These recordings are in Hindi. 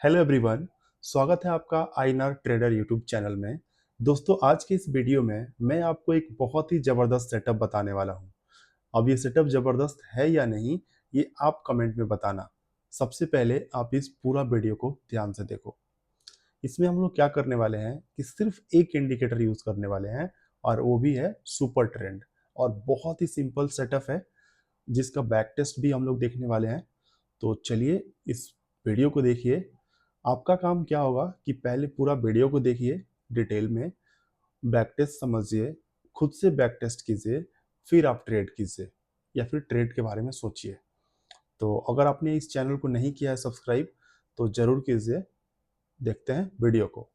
Hello everyone. स्वागत है आपका आईएनआर ट्रेडर यूट्यूब चैनल में। दोस्तों, आज के इस वीडियो में मैं आपको एक बहुत ही ज़बरदस्त सेटअप बताने वाला हूं। अब ये सेटअप ज़बरदस्त है या नहीं, ये आप कमेंट में बताना। सबसे पहले आप इस पूरा वीडियो को ध्यान से देखो। इसमें हम लोग क्या करने वाले हैं कि सिर्फ एक इंडिकेटर यूज़ करने वाले हैं, और वो भी है सुपर ट्रेंड। और बहुत ही सिंपल सेटअप है जिसका बैक टेस्ट भी हम लोग देखने वाले हैं। तो चलिए इस वीडियो को देखिए। आपका काम क्या होगा कि पहले पूरा वीडियो को देखिए डिटेल में, बैक टेस्ट समझिए, खुद से बैक टेस्ट कीजिए, फिर आप ट्रेड कीजिए या फिर ट्रेड के बारे में सोचिए। तो अगर आपने इस चैनल को नहीं किया है सब्सक्राइब तो ज़रूर कीजिए। देखते हैं वीडियो को।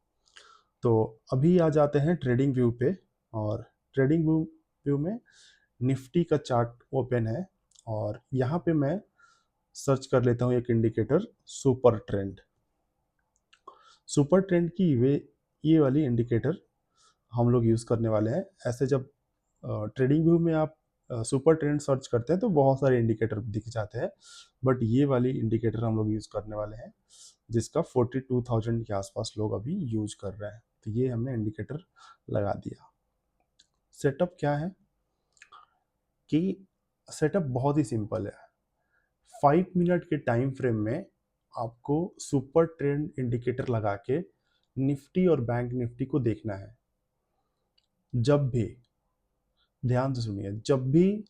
तो अभी आ जाते हैं ट्रेडिंग व्यू पे। और ट्रेडिंग व्यू में निफ्टी का चार्ट ओपन है, और यहाँ पे मैं सर्च कर लेता हूँ एक indicator super trend. Super trend की वे ये वाली इंडिकेटर हम लोग यूज़ करने वाले हैं। ऐसे जब ट्रेडिंग व्यू में आप सुपर ट्रेंड सर्च करते हैं तो बहुत सारे इंडिकेटर दिख जाते हैं, बट ये वाली इंडिकेटर हम लोग यूज़ करने वाले हैं जिसका 42,000 के आसपास लोग अभी यूज कर रहे हैं। तो ये हमने इंडिकेटर लगा दिया। सेटअप क्या है कि सेटअप बहुत ही सिंपल है। 5 मिनट के टाइम फ्रेम में आपको सुपर ट्रेंड इंडिकेटर लगा के निफ्टी और बैंक निफ्टी को देखना है। जब भी, ध्यान से सुनिए, जब भी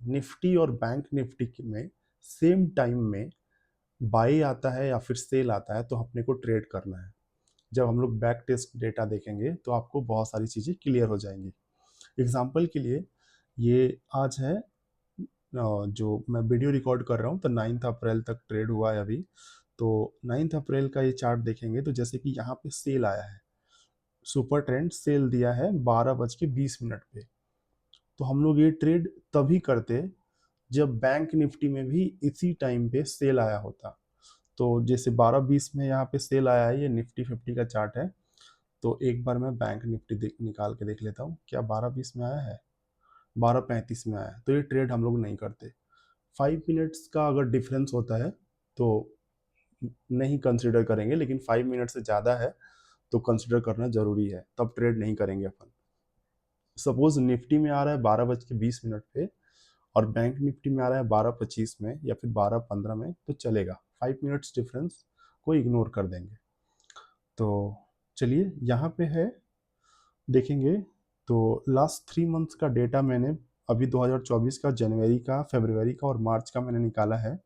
निफ्टी और बैंक निफ्टी में सेम टाइम में बाई आता है या फिर सेल आता है तो अपने को ट्रेड करना है। जब हम लोग बैक टेस्ट डेटा देखेंगे तो आपको बहुत सारी चीज़ें क्लियर हो जाएंगी। एग्जाम्पल के लिए, ये आज है जो मैं वीडियो रिकॉर्ड कर रहा हूँ तो 9 अप्रैल तक ट्रेड हुआ है अभी। तो 9 अप्रैल का ये चार्ट देखेंगे तो जैसे कि यहाँ पे सेल आया है, सुपर ट्रेंड सेल दिया है 12:20 पे। तो हम लोग ये ट्रेड तभी करते जब बैंक निफ्टी में भी इसी टाइम पे सेल आया होता। तो जैसे 12:20 में यहाँ पे सेल आया है, ये निफ्टी 50 का चार्ट है। तो एक बार मैं बैंक निफ्टी निकाल के देख लेता हूँ, क्या 12:20 में आया है? 12:35 में आया है। तो ये ट्रेड हम लोग नहीं करते। 5 मिनट्स का अगर डिफरेंस होता है तो नहीं कंसिडर करेंगे, लेकिन 5 मिनट से ज़्यादा है तो कंसिडर करना जरूरी है, तब ट्रेड नहीं करेंगे अपन। सपोज निफ्टी में आ रहा है 12:20 पे और बैंक निफ्टी में आ रहा है 12:25 में या फिर 12:15 में, तो चलेगा। 5 मिनट्स डिफरेंस को इग्नोर कर देंगे। तो चलिए यहाँ पे है, देखेंगे तो लास्ट 3 मंथ्स का डेटा मैंने अभी 2024 का, जनवरी का, फरवरी का और मार्च का मैंने निकाला है।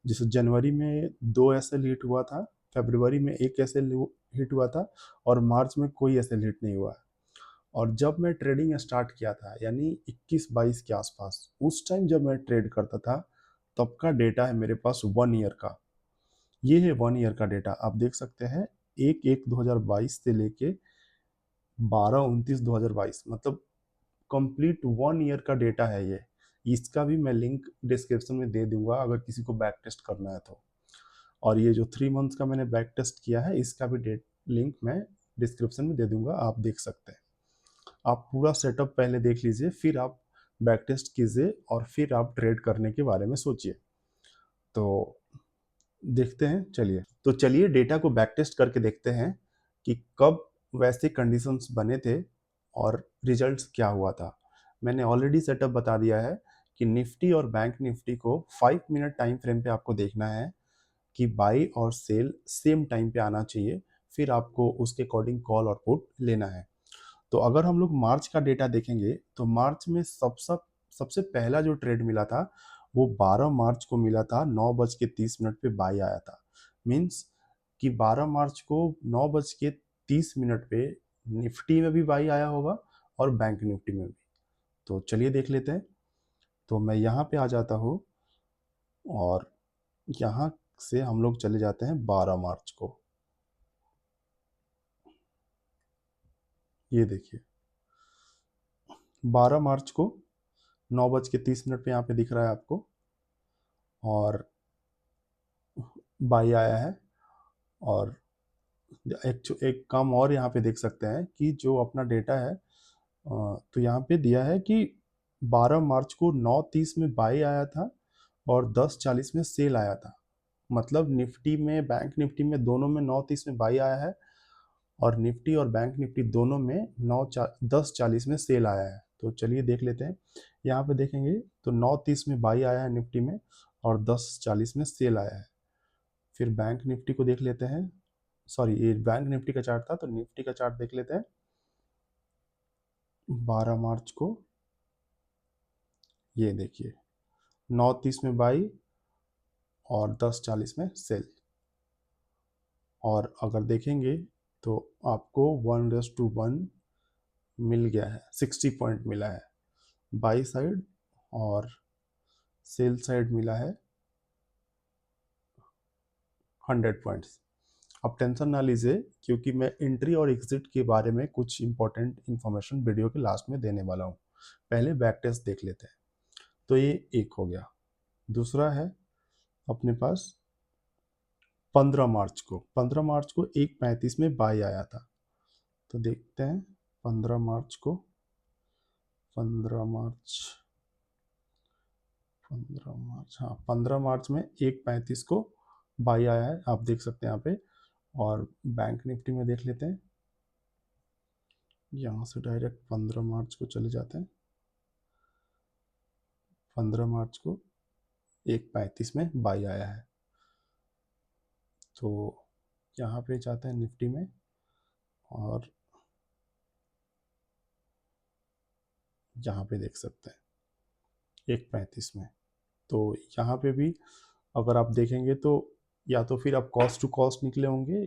जैसे जनवरी में 2 एसएल हिट हुआ था, फरवरी में 1 एसएल हिट हुआ था, और मार्च में कोई एसएल हिट नहीं हुआ। और जब मैं ट्रेडिंग स्टार्ट किया था यानी 21-22 के आसपास, उस टाइम जब मैं ट्रेड करता था तब का डेटा है मेरे पास 1 ईयर का। ये है 1 ईयर का डेटा, आप देख सकते हैं। 1/1/2022 से लेके 12/29/2022, मतलब कंप्लीट 1 ईयर का डेटा है ये। इसका भी मैं लिंक डिस्क्रिप्शन में दे दूंगा अगर किसी को बैक टेस्ट करना है तो। और ये जो 3 मंथ्स का मैंने बैक टेस्ट किया है इसका भी डेट लिंक मैं डिस्क्रिप्शन में दे दूंगा, आप देख सकते हैं। आप पूरा सेटअप पहले देख लीजिए, फिर आप बैक टेस्ट कीजिए और फिर आप ट्रेड करने के बारे में सोचिए। तो देखते हैं, चलिए डेटा को बैक टेस्ट करके देखते हैं कि कब वैसे कंडीशंस बने थे और रिजल्ट्स क्या हुआ था। मैंने ऑलरेडी सेटअप बता दिया है कि निफ्टी और बैंक निफ्टी को 5 मिनट टाइम फ्रेम पे आपको देखना है कि बाई और सेल सेम टाइम पे आना चाहिए, फिर आपको उसके अकॉर्डिंग कॉल और पुट लेना है। तो अगर हम लोग मार्च का डेटा देखेंगे तो मार्च में सबसे पहला जो ट्रेड मिला था वो 12 मार्च को मिला था, 9:30 पे बाई आया था। मीन्स कि 12 मार्च को 9:30 पे निफ्टी में भी बाई आया होगा और बैंक निफ्टी में भी। तो चलिए देख लेते हैं। तो मैं यहाँ पे आ जाता हूँ और यहाँ से हम लोग चले जाते हैं 12 मार्च को। ये देखिए 12 मार्च को 9:30 पे यहाँ पे दिख रहा है आपको, और बाई आया है। और एक काम और यहाँ पे देख सकते हैं कि जो अपना डेटा है, तो यहाँ पे दिया है कि 12 मार्च को 9:30 में बाई आया था और 10:40 में सेल आया था। मतलब निफ्टी में, बैंक निफ्टी में दोनों में 9:30 में बाई आया है, और निफ्टी और बैंक निफ्टी दोनों में 10:40 में सेल आया है। तो चलिए देख लेते हैं। यहाँ पे देखेंगे तो 9:30 में बाई आया है निफ्टी में, और 10:40 में सेल आया है। फिर बैंक निफ्टी को देख लेते हैं। सॉरी, ये बैंक निफ्टी का चार्ट था, तो निफ्टी का चार्ट देख लेते हैं। 12 मार्च को ये देखिए 9:30 में बाई और 10:40 में सेल। और अगर देखेंगे तो आपको 1:1 मिल गया है, 60 पॉइंट मिला है बाई साइड, और सेल साइड मिला है 100 पॉइंट्स। अब टेंशन ना लीजिए, क्योंकि मैं एंट्री और एग्जिट के बारे में कुछ इंपॉर्टेंट इन्फॉर्मेशन वीडियो के लास्ट में देने वाला हूँ। पहले बैक टेस्ट देख लेते हैं। तो ये एक हो गया। दूसरा है अपने पास 15 मार्च को 1:35 में बाई आया था। तो देखते हैं 15 मार्च को, 15 मार्च, हाँ 15 मार्च में 1:35 को बाई आया है, आप देख सकते हैं यहाँ पे। और बैंक निफ्टी में देख लेते हैं। यहाँ से डायरेक्ट 15 मार्च को चले जाते हैं। 15 मार्च को 1:35 में बाई आया है। तो यहाँ पे जाते हैं निफ्टी में, और यहाँ पे देख सकते हैं 1:35 में। तो यहाँ पे भी अगर आप देखेंगे तो या तो फिर आप कॉस्ट टू कॉस्ट निकले होंगे,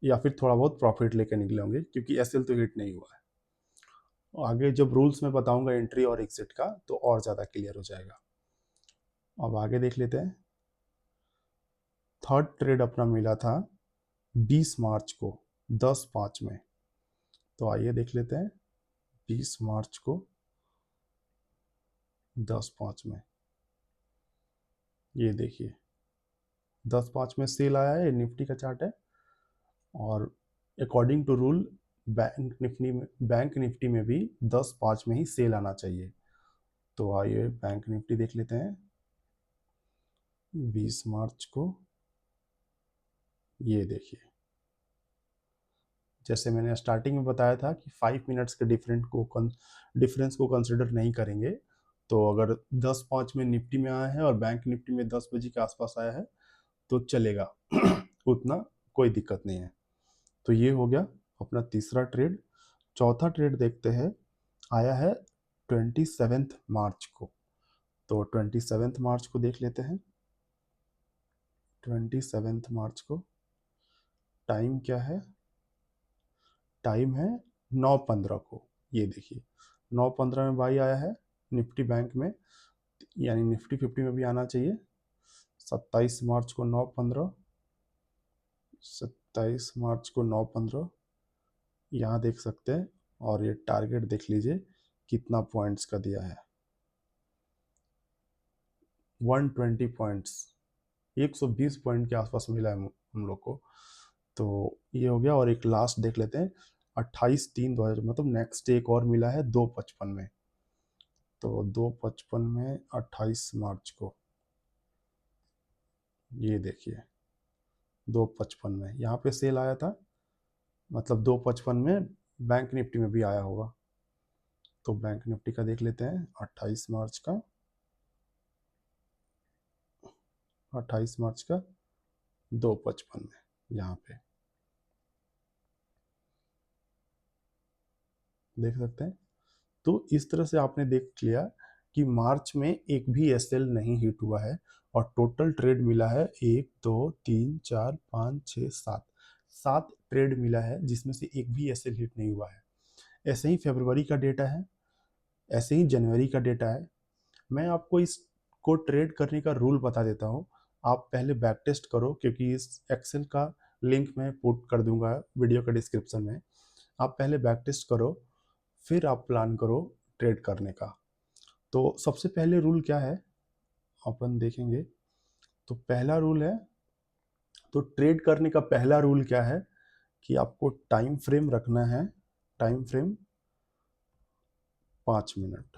या फिर थोड़ा बहुत प्रॉफिट लेके निकले होंगे, क्योंकि एसएल तो हिट नहीं हुआ है। आगे जब रूल्स में बताऊंगा एंट्री और एग्जिट का, तो और ज़्यादा क्लियर हो जाएगा। अब आगे देख लेते हैं। थर्ड ट्रेड अपना मिला था 20 मार्च को 10:05 में। तो आइए देख लेते हैं 20 मार्च को 10:05 में। ये देखिए 10:05 में सेल आया है, निफ्टी का चार्ट है। और according to rule bank Nifty में भी 10:05 में ही सेल आना चाहिए। तो आइए बैंक निफ्टी देख लेते हैं 20 मार्च को। ये देखिए, जैसे मैंने स्टार्टिंग में बताया था कि 5 मिनट्स के डिफरेंस को कंसिडर नहीं करेंगे। तो अगर 10:05 में निफ्टी में आया है और बैंक निफ्टी में 10 बजे के आसपास आया है तो चलेगा उतना कोई दिक्कत नहीं है। तो ये हो गया अपना तीसरा ट्रेड। चौथा ट्रेड देखते हैं, आया है 27 मार्च को। तो 27 मार्च को देख लेते हैं। 27 मार्च को टाइम क्या है? टाइम है 9:15 को। ये देखिए 9:15 में बाई आया है निफ्टी बैंक में, यानी निफ्टी 50 में भी आना चाहिए। 27 मार्च को 9:15, 27 मार्च को 9:15 यहाँ देख सकते हैं। और ये टारगेट देख लीजिए कितना पॉइंट्स का दिया है, 120 पॉइंट्स, 120 पॉइंट के आसपास मिला है हम लोग को। तो ये हो गया। और एक लास्ट देख लेते हैं 28/3/2000, मतलब नेक्स्ट डे एक और मिला है 2:55 में। तो 2:55 में 28 मार्च को ये देखिए 2:55 में यहाँ पे सेल आया था, मतलब 2:55 में बैंक निफ्टी में भी आया होगा। तो बैंक निफ्टी का देख लेते हैं 28 मार्च का, 28 मार्च का 2:55 में यहाँ पे देख सकते हैं। तो इस तरह से आपने देख लिया कि मार्च में एक भी एसएल नहीं हिट हुआ है, और टोटल ट्रेड मिला है 1 2 3 4 5 6 7, 7 ट्रेड मिला है, जिसमें से एक भी एसएल हिट नहीं हुआ है। ऐसे ही फरवरी का डेटा है, ऐसे ही जनवरी का डेटा है। मैं आपको इसको ट्रेड करने का रूल बता देता हूँ। आप पहले बैक टेस्ट करो, क्योंकि इस एक्सेल का लिंक मैं पुट कर दूंगा वीडियो का डिस्क्रिप्शन में। आप पहले बैक टेस्ट करो, फिर आप प्लान करो ट्रेड करने का। तो सबसे पहले रूल क्या है अपन देखेंगे। तो पहला रूल है, तो ट्रेड करने का पहला रूल क्या है कि आपको टाइम फ्रेम रखना है। Time frame 5 minute.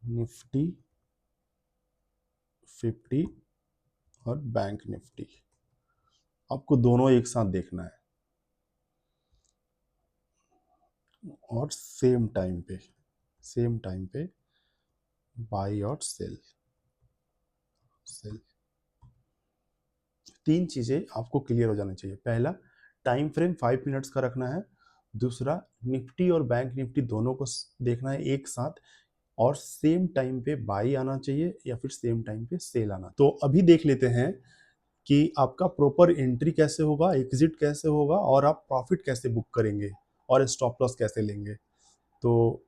निफ्टी 50 और बैंक निफ्टी, आपको दोनों एक साथ देखना है और सेम टाइम पे बाई और सेल। तीन चीज़ें आपको क्लियर हो जाना चाहिए। पहला, टाइम फ्रेम 5 मिनट्स का रखना है। दूसरा, निफ्टी और बैंक निफ्टी दोनों को देखना है एक साथ, और सेम टाइम पे बाई आना चाहिए या फिर सेम टाइम पे सेल आना। तो अभी देख लेते हैं कि आपका प्रॉपर एंट्री कैसे होगा, एग्जिट कैसे होगा, और आप प्रॉफिट कैसे बुक करेंगे और स्टॉप लॉस कैसे लेंगे। तो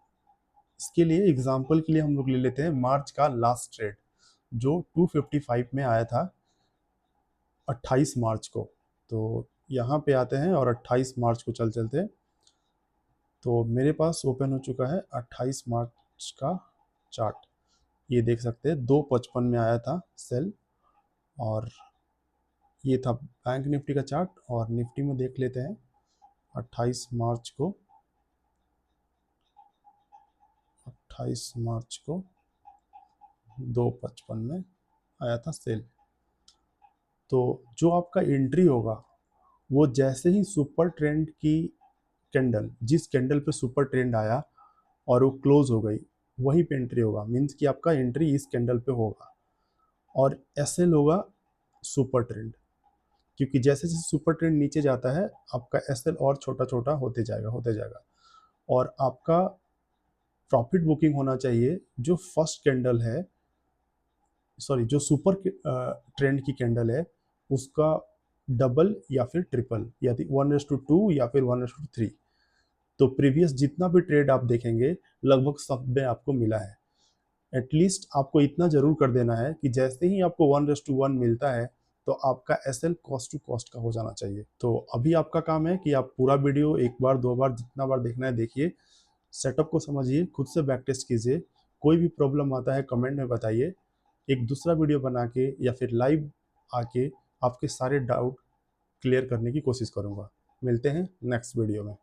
इसके लिए एग्जांपल के लिए हम लोग ले लेते हैं मार्च का लास्ट ट्रेड, जो 255 में आया था 28 मार्च को। तो यहाँ पे आते हैं और 28 मार्च को चलते हैं। तो मेरे पास ओपन हो चुका है 28 मार्च का चार्ट, ये देख सकते हैं 255 में आया था सेल, और ये था बैंक निफ्टी का चार्ट। और निफ्टी में देख लेते हैं 28 मार्च को 255 में आया था सेल। तो जो आपका एंट्री होगा वो जैसे ही सुपर ट्रेंड की कैंडल, जिस कैंडल पे सुपर ट्रेंड आया और वो क्लोज हो गई, वहीं पे एंट्री होगा। मीन्स कि आपका एंट्री इस कैंडल पे होगा और एसएल होगा सुपर ट्रेंड, क्योंकि जैसे जैसे सुपर ट्रेंड नीचे जाता है आपका एसएल और छोटा छोटा होते जाएगा। और आपका प्रॉफिट बुकिंग होना चाहिए जो फर्स्ट कैंडल है, सॉरी, जो सुपर ट्रेंड की कैंडल है उसका डबल या फिर ट्रिपल, या 1:2 या फिर 1:3। तो प्रीवियस जितना भी ट्रेड आप देखेंगे लगभग सब में आपको मिला है। एटलीस्ट आपको इतना जरूर कर देना है कि जैसे ही आपको 1:1 मिलता है तो आपका एसएल कॉस्ट टू कॉस्ट का हो जाना चाहिए। तो अभी आपका काम है कि आप पूरा वीडियो एक बार, दो बार, जितना बार देखना है देखिए, सेटअप को समझिए, खुद से बैक टेस्ट कीजिए। कोई भी प्रॉब्लम आता है कमेंट में बताइए, एक दूसरा वीडियो बना के या फिर लाइव आके आपके सारे डाउट क्लियर करने की कोशिश करूँगा। मिलते हैं नेक्स्ट वीडियो में।